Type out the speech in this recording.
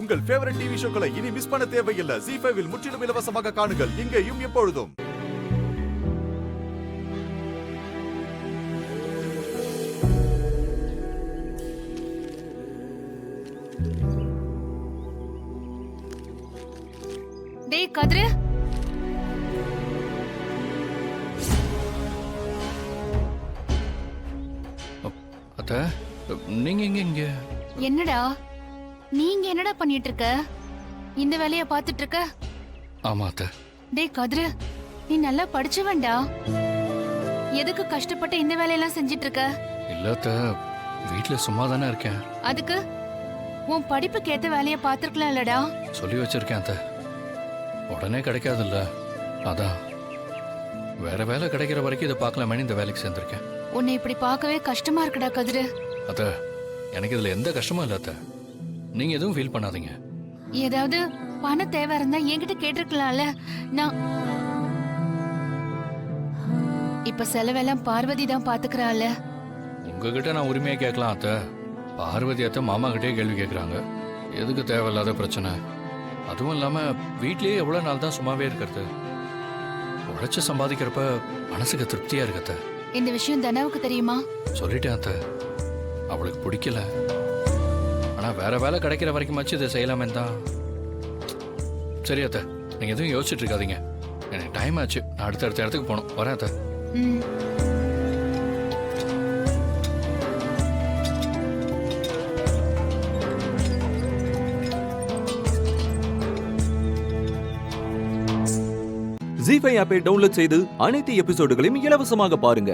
உங்கள் favourite TV ஷோக்களை இனி miss பண்ண தேவையில்லை. ZEE5 இல் முற்றிலும் இலவசமாக காணுங்கள். இங்கேயும் எப்பொழுதும். டேய் கதிரு, அத்த நீங்க இங்க என்னடா நீங்க என்னடா பண்ணிட்டு இருக்க? இந்த வேலைய பாத்துட்டு இருக்க? ஆமா அத்த. டேய் கதிரு, நீ நல்லா படிச்சவன்டா. எதுக்கு கஷ்டப்பட்டு இந்த வேலையெல்லாம் செஞ்சிட்டு இருக்க? இல்ல அத்த, வீட்டுல சும்மா தானே இருக்கேன். அதுக்கு உன் படிப்புக்கு ஏத்த வேலைய பாத்துருக்கலாம் இல்லடா? சொல்லி வச்சிருக்கேன் அத்த, உடனே கிடைக்காதுல்ல, அதான் வேற வேலை கிடைக்கிற வரைக்கும் இதை பார்க்கலாமே இந்த வேலைக்கு சேர்ந்திருக்கேன். உன்னை இப்படி பார்க்கவே கஷ்டமா இருக்குடா கதிரு. அத்த, எனக்கு இதுல எந்த கஷ்டமும் இல்ல அத்த, நீங்க எதுவும் ஃபீல் பண்ணாதீங்க. ஏதாவது பண தேவை இருந்தா என்கிட்ட கேட்டிருக்கலாம்ல. நான் இப்ப செலவெல்லாம் பார்வதி தான் பாத்துக்கிறாள். உங்ககிட்ட நான் உரிமையா கேட்கலாம் அத்த, பார்வதி அத்தை மாமா கிட்டே கேள்வி கேட்கறாங்க. எதுக்கு தேவையில்லாத பிரச்சனை? அதுவும் இல்லாம வீட்லயே எவ்வளவு நாள் தான் சும்மாவே இருக்கிறது? உழைச்சு சம்பாதிக்கிறப்ப மனசுக்கு திருப்தியா இருக்கத்த. இந்த விஷயம் தனாவுக்கு தெரியுமா? சொல்லிட்டேன் அத்த, அவளுக்கு பிடிக்கல. ஆனா வேற வேலை கிடைக்கிற வரைக்குமாச்சு இதை செய்யலாமே தான். சரி அத்த, நீங்க எதுவும் யோசிச்சுட்டு இருக்காதீங்க. எனக்கு டைம் ஆச்சு, நான் அடுத்த இடத்துக்கு போகணும். வரேன் அத்த. ZEE5 ஆப்பை டவுன்லோட் செய்து அனைத்து எபிசோடுகளையும் இலவசமாக பாருங்க.